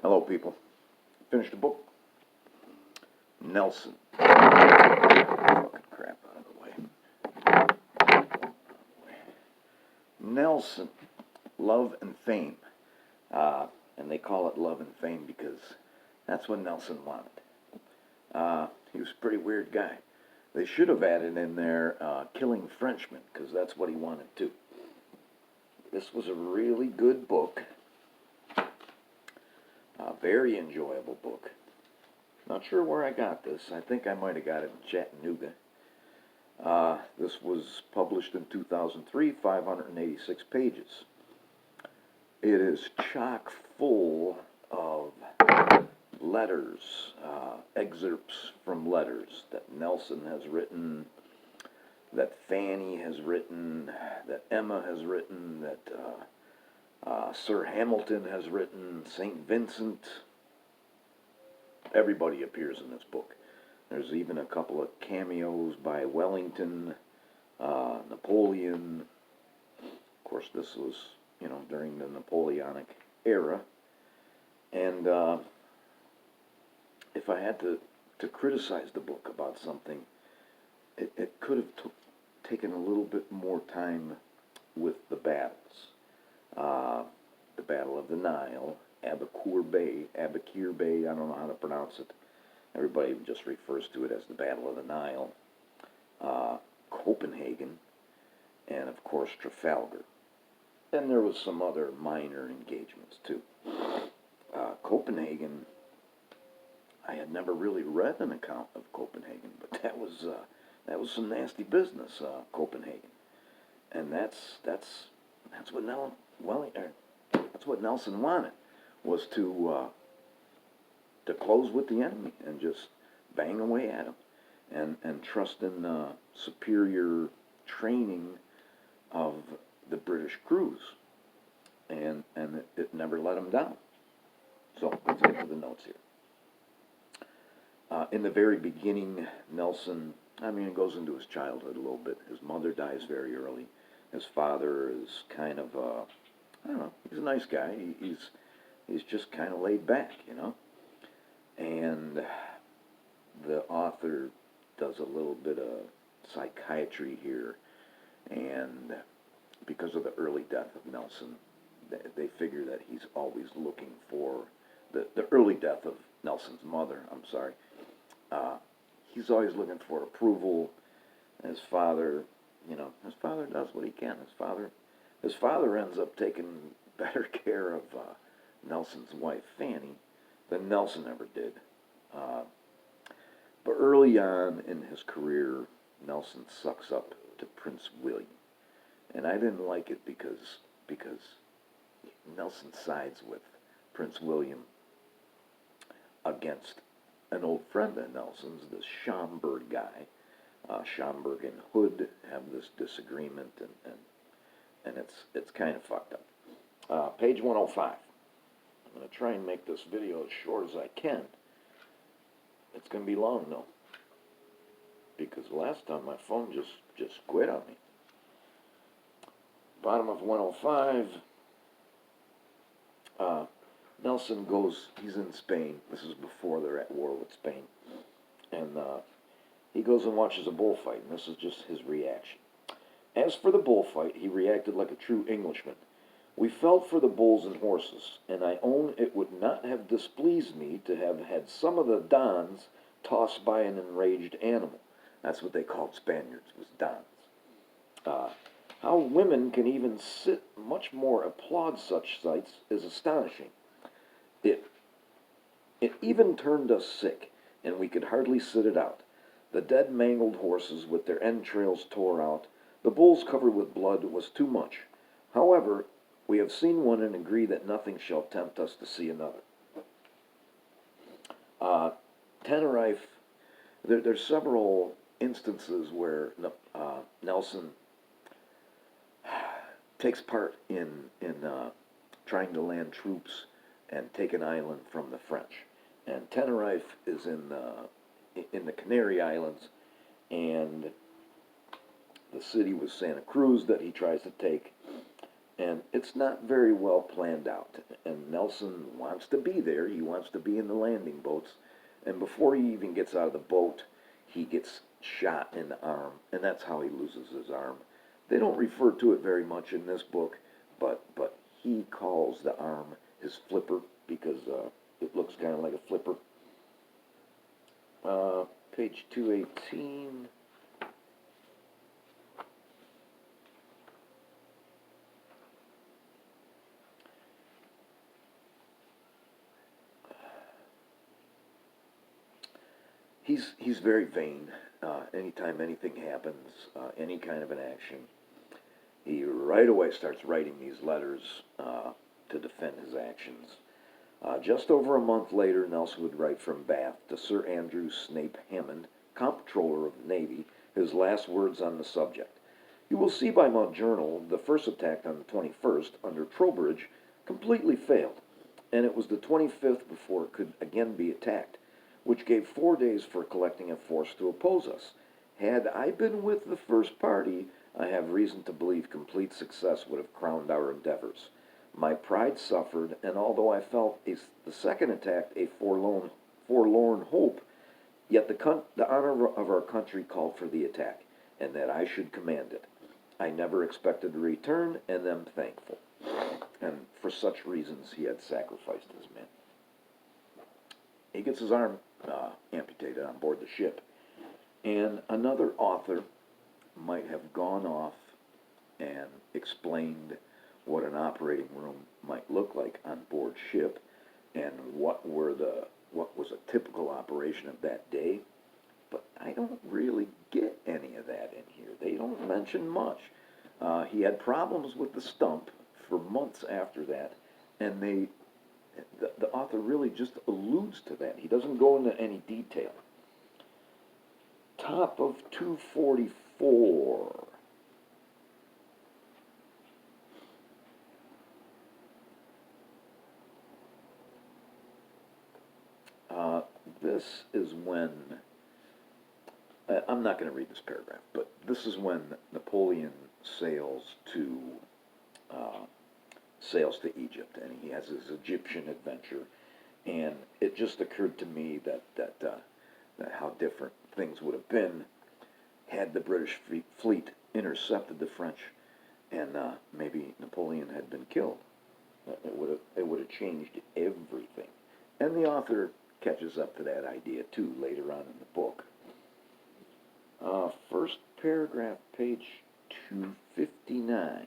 Hello, people. Finished the book. Nelson. Fucking crap out of the way. Nelson. Love and Fame. And they call it Love and Fame because that's what Nelson wanted. He was a pretty weird guy. They should have added in there Killing Frenchmen because that's what he wanted too. This was a really good book. A very enjoyable book. Not sure where I got this. I think I might have got it in Chattanooga. This was published in 2003, 586 pages. It is chock full of letters, excerpts from letters that Nelson has written, that Fanny has written, that Emma has written, that Sir Hamilton has written, St. Vincent. Everybody appears in this book. There's even a couple of cameos by Wellington, Napoleon. Of course, this was, during the Napoleonic era. And if I had to criticize the book about something, it could have taken a little bit more time with the battles. The Battle of the Nile, Aboukir Bay, I don't know how to pronounce it. Everybody just refers to it as the Battle of the Nile. Copenhagen, and of course Trafalgar. And there was some other minor engagements too. Copenhagen, I had never really read an account of Copenhagen, but that was some nasty business, Copenhagen. And that's what that's what Nelson wanted, was to close with the enemy and just bang away at him, and trust in superior training of the British crews, and it never let him down. So let's get to the notes here. In the very beginning, Nelson, it goes into his childhood a little bit. His mother dies very early. His father is kind of, he's a nice guy. He's just kind of laid back, And the author does a little bit of psychiatry here, and because of the early death of Nelson, they figure that he's always looking for the early death of Nelson's mother. He's always looking for approval. His father does what he can. His father ends up taking better care of Nelson's wife, Fanny, than Nelson ever did. But early on in his career, Nelson sucks up to Prince William. And I didn't like it because Nelson sides with Prince William against an old friend of Nelson's, this Schomburg guy. Schomburg and Hood have this disagreement, and it's kind of fucked up. Page 105. I'm going to try and make this video as short as I can. It's going to be long, though, because last time my phone just quit on me. Bottom of 105. Nelson he's in Spain. This is before they're at war with Spain. And he goes and watches a bullfight, and this is just his reaction. As for the bullfight, he reacted like a true Englishman. We felt for the bulls and horses, and I own it would not have displeased me to have had some of the dons tossed by an enraged animal. That's what they called Spaniards, was dons. How women can even sit much more applaud such sights is astonishing. It even turned us sick, and we could hardly sit it out. The dead mangled horses with their entrails tore out, the bulls covered with blood, was too much. However, we have seen one and agree that nothing shall tempt us to see another. Tenerife, there's several instances where Nelson takes part in trying to land troops and take an island from the French. And Tenerife is in the Canary Islands, and the city was Santa Cruz that he tries to take. And it's not very well planned out. And Nelson wants to be there. He wants to be in the landing boats. And before he even gets out of the boat, he gets shot in the arm. And that's how he loses his arm. They don't refer to it very much in this book, but he calls the arm his flipper because it looks kind of like a flipper. Page 218. He's very vain. Anytime anything happens, any kind of an action, he right away starts writing these letters to defend his actions. Just over a month later, Nelson would write from Bath to Sir Andrew Snape Hammond, Comptroller of the Navy, his last words on the subject. You will see by my journal the first attack on the 21st under Trowbridge completely failed, and it was the 25th before it could again be attacked, which gave 4 days for collecting a force to oppose us. Had I been with the first party, I have reason to believe complete success would have crowned our endeavors. My pride suffered, and although I felt the second attack a forlorn hope, yet the honor of our country called for the attack, and that I should command it. I never expected to return, and am thankful. And for such reasons he had sacrificed his men. He gets his arm amputated on board the ship, and another author might have gone off and explained what an operating room might look like on board ship and what was a typical operation of that day. But I don't really get any of that in here. They don't mention much. He had problems with the stump for months after that, and the author really just alludes to that. He doesn't go into any detail. Top of 244. This is when, I'm not going to read this paragraph, but this is when Napoleon sails to Egypt, and he has his Egyptian adventure, and it just occurred to me that how different things would have been had the British fleet intercepted the French, and maybe Napoleon had been killed. It would have changed everything, and the author catches up to that idea too later on in the book. First paragraph, page 259,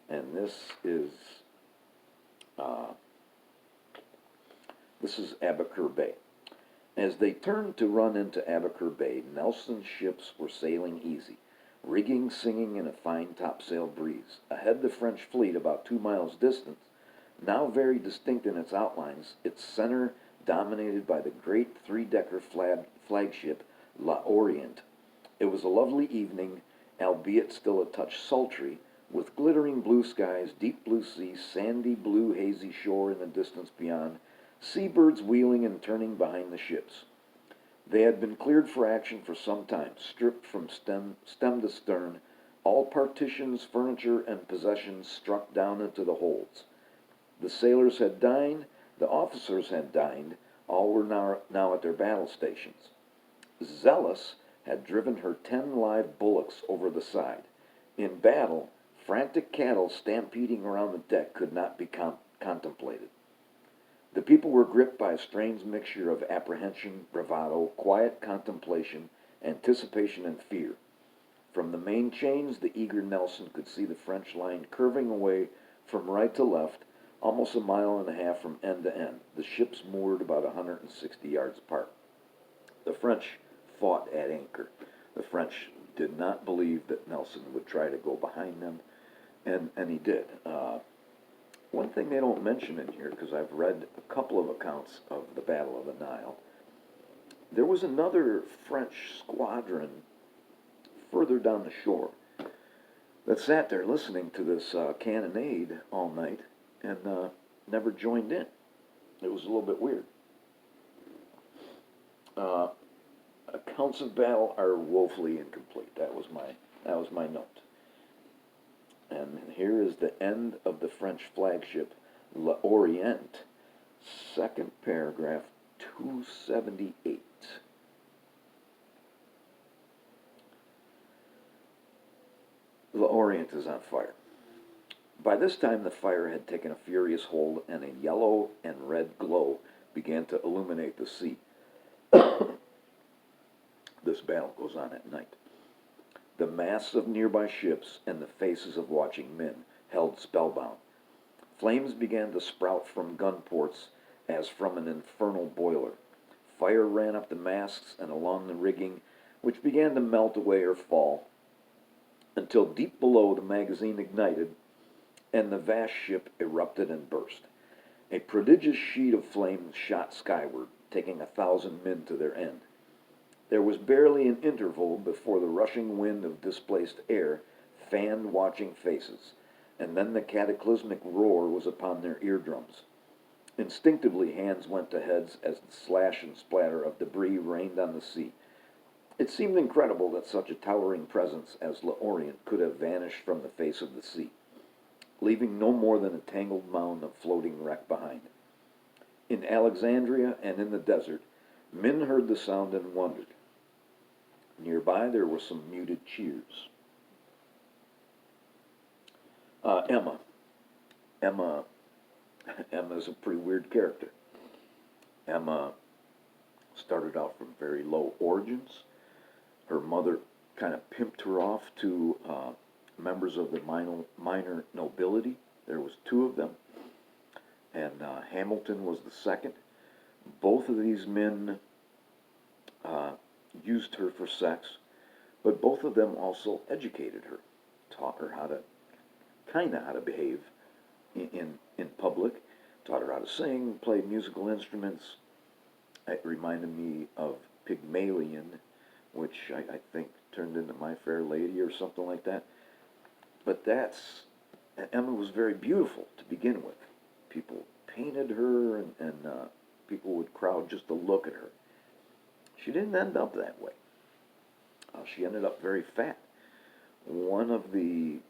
and this is Aboukir Bay. As they turned to run into Aboukir Bay, Nelson's ships were sailing easy, rigging singing in a fine topsail breeze. Ahead the French fleet, about 2 miles distant, now very distinct in its outlines, its center dominated by the great three-decker flagship L'Orient. It was a lovely evening, albeit still a touch sultry, with glittering blue skies, deep blue sea, sandy blue hazy shore in the distance beyond, seabirds wheeling and turning behind the ships. They had been cleared for action for some time, stripped from stem to stern, all partitions, furniture, and possessions struck down into the holds. The sailors had dined, the officers had dined, all were now at their battle stations. Zealous had driven her 10 live bullocks over the side. In battle, frantic cattle stampeding around the deck could not be contemplated. The people were gripped by a strange mixture of apprehension, bravado, quiet contemplation, anticipation, and fear. From the main chains, the eager Nelson could see the French line curving away from right to left, almost a mile and a half from end to end, the ships moored about 160 yards apart. The French fought at anchor. The French did not believe that Nelson would try to go behind them, and he did. One thing they don't mention in here, because I've read a couple of accounts of the Battle of the Nile, there was another French squadron further down the shore that sat there listening to this cannonade all night and never joined in. It was a little bit weird. Accounts of battle are woefully incomplete. That was my note. And here is the end of the French flagship L'Orient, second paragraph, 278. L'Orient is on fire. By this time, the fire had taken a furious hold, and a yellow and red glow began to illuminate the sea. This battle goes on at night. The masts of nearby ships and the faces of watching men held spellbound. Flames began to sprout from gun ports as from an infernal boiler. Fire ran up the masts and along the rigging, which began to melt away or fall, until deep below the magazine ignited and the vast ship erupted and burst. A prodigious sheet of flame shot skyward, taking 1,000 men to their end. There was barely an interval before the rushing wind of displaced air fanned watching faces, and then the cataclysmic roar was upon their eardrums. Instinctively, hands went to heads as the slash and splatter of debris rained on the sea. It seemed incredible that such a towering presence as L'Orient could have vanished from the face of the sea, leaving no more than a tangled mound of floating wreck behind. In Alexandria and in the desert, men heard the sound and wondered. Nearby there were some muted cheers. Emma. Emma is a pretty weird character. Emma started out from very low origins. Her mother kind of pimped her off to members of the minor nobility. There was two of them, and Hamilton was the second. Both of these men used her for sex, but both of them also educated her, taught her how to behave in public, taught her how to sing, play musical instruments. It reminded me of Pygmalion, which I think turned into My Fair Lady or something like that. But Emma was very beautiful to begin with. People painted her, and people would crowd just to look at her. She didn't end up that way. She ended up very fat. One of the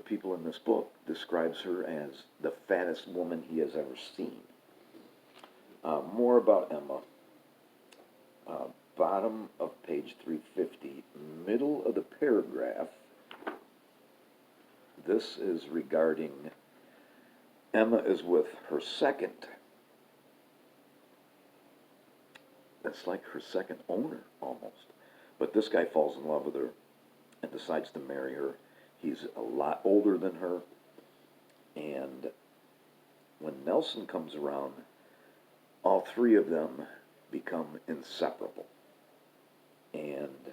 people in this book describes her as the fattest woman he has ever seen. More about Emma. Bottom of page 350, middle of the paragraph. This is regarding Emma is with her second. That's like her second owner, almost. But this guy falls in love with her and decides to marry her. He's a lot older than her. And when Nelson comes around, all three of them become inseparable. And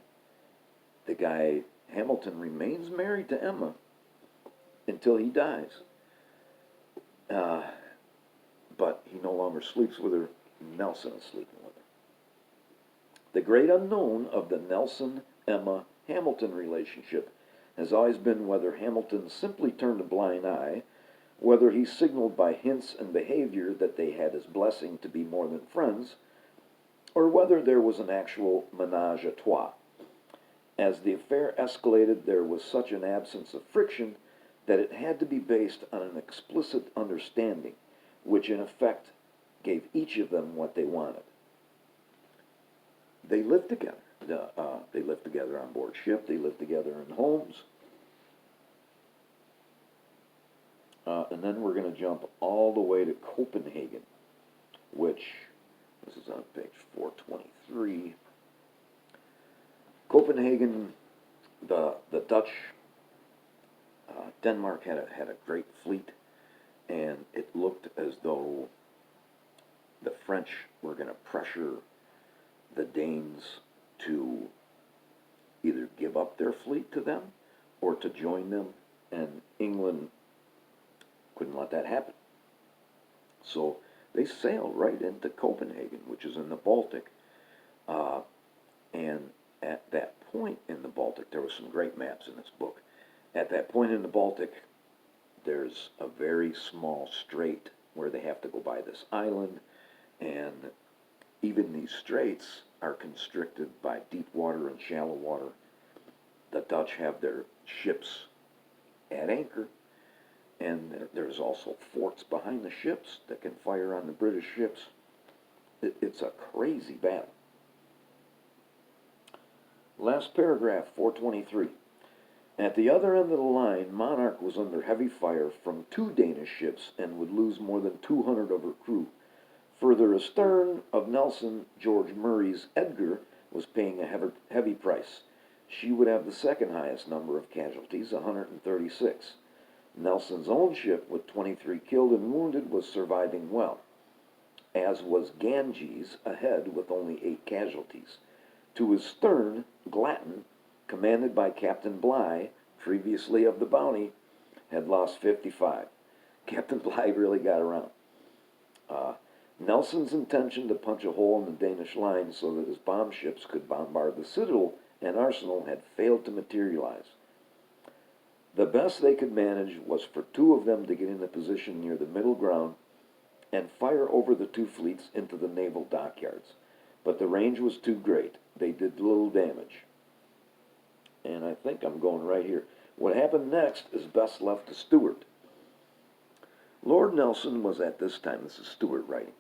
the guy, Hamilton, remains married to Emma until he dies. But he no longer sleeps with her. Nelson is sleeping with her. The great unknown of the Nelson-Emma-Hamilton relationship has always been whether Hamilton simply turned a blind eye, whether he signaled by hints and behavior that they had his blessing to be more than friends, or whether there was an actual ménage à trois. As the affair escalated, there was such an absence of friction that it had to be based on an explicit understanding, which in effect gave each of them what they wanted. They lived together. They lived together on board ship. They lived together in homes. And then we're going to jump all the way to Copenhagen, which, this is on page 423. Copenhagen, the Dutch, Denmark had a great fleet, and it looked as though the French were going to pressure the Danes to either give up their fleet to them or to join them, and England couldn't let that happen. So they sailed right into Copenhagen, which is in the Baltic, and at that point in the Baltic, there were some great maps in this book. At that point in the Baltic, there's a very small strait where they have to go by this island, and even these straits are constricted by deep water and shallow water. The Dutch have their ships at anchor. And there's also forts behind the ships that can fire on the British ships. It's a crazy battle. Last paragraph, 423. At the other end of the line, Monarch was under heavy fire from 2 Danish ships and would lose more than 200 of her crew. Further astern of Nelson, George Murray's Edgar was paying a heavy price. She would have the second highest number of casualties, 136. Nelson's own ship, with 23 killed and wounded, was surviving well, as was Ganges, ahead with only 8 casualties. To his stern, Glatton, commanded by Captain Bligh, previously of the Bounty, had lost 55. Captain Bligh really got around. Nelson's intention to punch a hole in the Danish line so that his bomb ships could bombard the citadel and arsenal had failed to materialize. The best they could manage was for 2 of them to get in a position near the middle ground and fire over the 2 fleets into the naval dockyards. But the range was too great. They did little damage. And I think I'm going right here. What happened next is best left to Stuart. Lord Nelson was at this time, this is Stuart writing,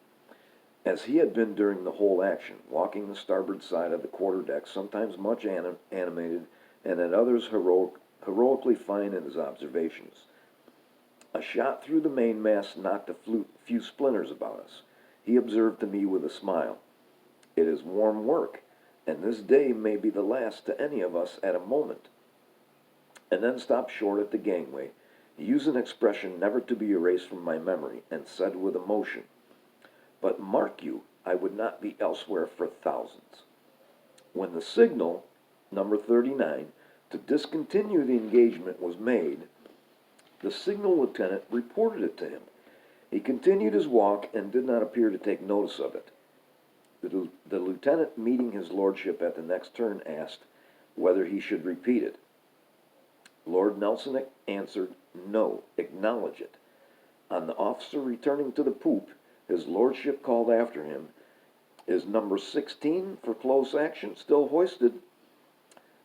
as he had been during the whole action, walking the starboard side of the quarterdeck, sometimes much animated, and at others heroically fine in his observations. A shot through the mainmast knocked a few splinters about us. He observed to me with a smile, "It is warm work, and this day may be the last to any of us at a moment," and then stopped short at the gangway. He used an expression never to be erased from my memory, and said with emotion, "But mark you, I would not be elsewhere for thousands." When the signal, number 39, to discontinue the engagement was made, the signal lieutenant reported it to him. He continued his walk and did not appear to take notice of it. The lieutenant, meeting his lordship at the next turn, asked whether he should repeat it. Lord Nelson answered, "No, acknowledge it." On the officer returning to the poop, his lordship called after him, "Is number 16 for close action still hoisted?"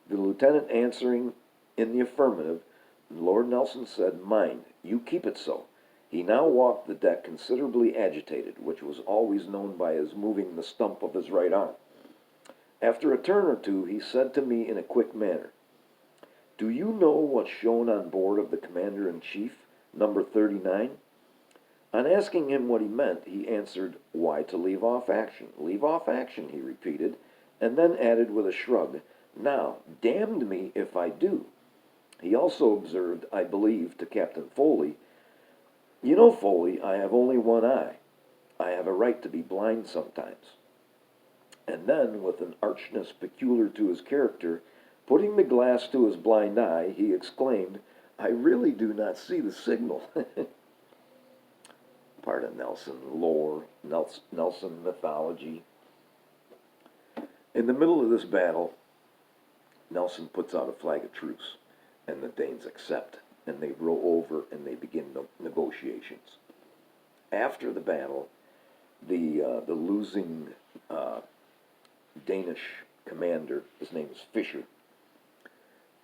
The lieutenant answering in the affirmative, Lord Nelson said, "Mind, you keep it so." He now walked the deck considerably agitated, which was always known by his moving the stump of his right arm. After a turn or 2, he said to me in a quick manner, "Do you know what's shown on board of the Commander-in-Chief, number 39? On asking him what he meant, he answered, "Why, to leave off action." "Leave off action," he repeated, and then added with a shrug, "Now, damned me if I do." He also observed, I believe, to Captain Foley, "You know, Foley, I have only one eye. I have a right to be blind sometimes." And then, with an archness peculiar to his character, putting the glass to his blind eye, he exclaimed, "I really do not see the signal." Part of Nelson lore, Nelson mythology. In the middle of this battle, Nelson puts out a flag of truce, and the Danes accept, and they row over and they begin negotiations. After the battle, the losing Danish commander, his name is Fisher,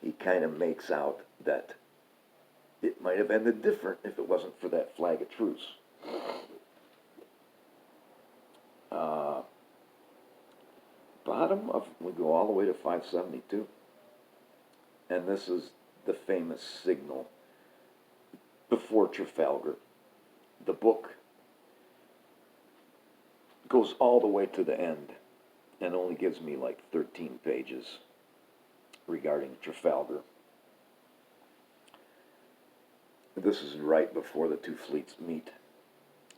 he kind of makes out that it might have ended different if it wasn't for that flag of truce. Bottom of, we go all the way to 572. And this is the famous signal before Trafalgar. The book goes all the way to the end and only gives me like 13 pages regarding Trafalgar. This is right before the 2 fleets meet.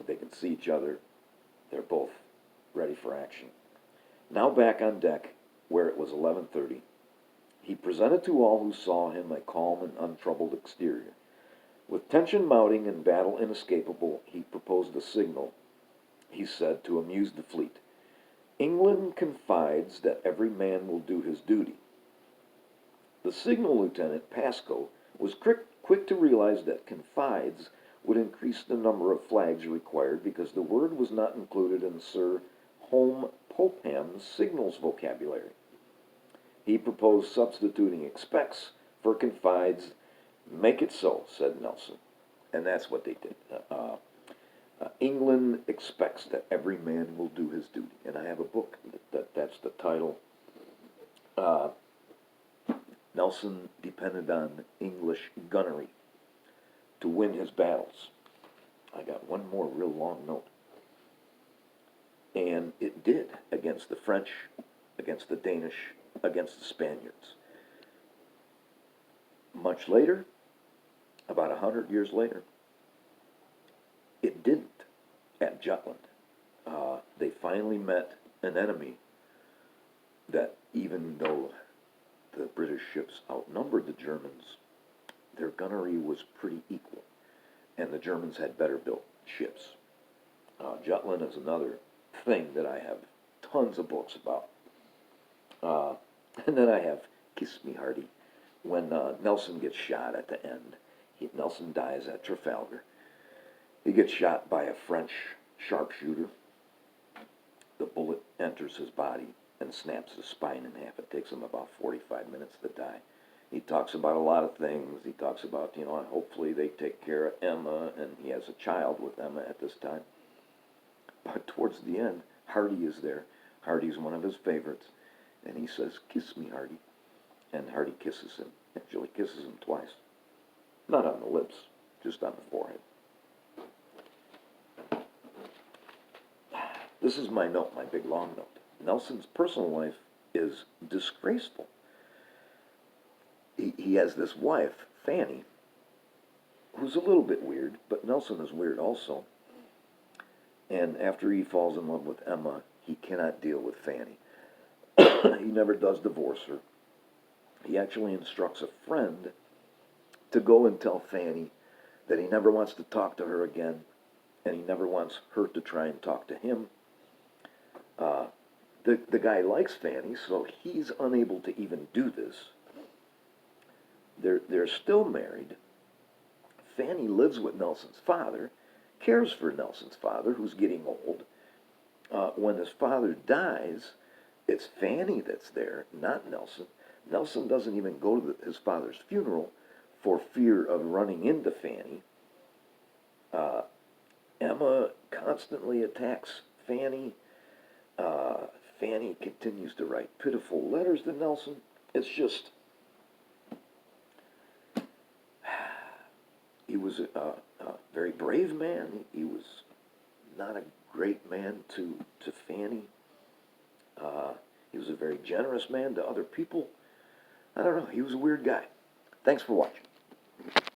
They can see each other. They're both ready for action. Now back on deck, where it was 11:30, he presented to all who saw him a calm and untroubled exterior. With tension mounting and battle inescapable, he proposed a signal, he said, to amuse the fleet. "England confides that every man will do his duty." The signal lieutenant, Pascoe, was quick to realize that confides would increase the number of flags required because the word was not included in Sir Home Popham's signals vocabulary. He proposed substituting expects for confides, Make it so, said Nelson. And that's what they did. England expects that every man will do his duty. And I have a book that's the title. Uh, Nelson depended on English gunnery to win his battles. I got one more real long note. And it did against the French, against the Danish, against the Spaniards. Much later, about 100 years later, it didn't at Jutland. They finally met an enemy that, even though the British ships outnumbered the Germans, their gunnery was pretty equal, and the Germans had better built ships. Jutland is another thing that I have tons of books about. And then I have Kiss Me Hearty, when Nelson gets shot at the end. Nelson dies at Trafalgar. He gets shot by a French sharpshooter. The bullet enters his body and snaps his spine in half. It takes him about 45 minutes to die. He talks about a lot of things. He talks about, hopefully they take care of Emma, and he has a child with Emma at this time. But towards the end, Hardy is there. Hardy's one of his favorites. And he says, "Kiss me, Hardy." And Hardy kisses him. Actually kisses him twice. Not on the lips, just on the forehead. This is my note, my big long note. Nelson's personal life is disgraceful. He has this wife, Fanny, who's a little bit weird, but Nelson is weird also. And after he falls in love with Emma, he cannot deal with Fanny. He never does divorce her. He actually instructs a friend to go and tell Fanny that he never wants to talk to her again, and he never wants her to try and talk to him. The guy likes Fanny, so he's unable to even do this. They're still married. Fanny lives with Nelson's father, cares for Nelson's father, who's getting old. When his father dies, it's Fanny that's there, not Nelson. Nelson doesn't even go to his father's funeral for fear of running into Fanny. Emma constantly attacks Fanny. Fanny continues to write pitiful letters to Nelson. It's just, he was a very brave man. He was not a great man to Fanny. He was a very generous man to other people. I don't know. He was a weird guy. Thanks for watching.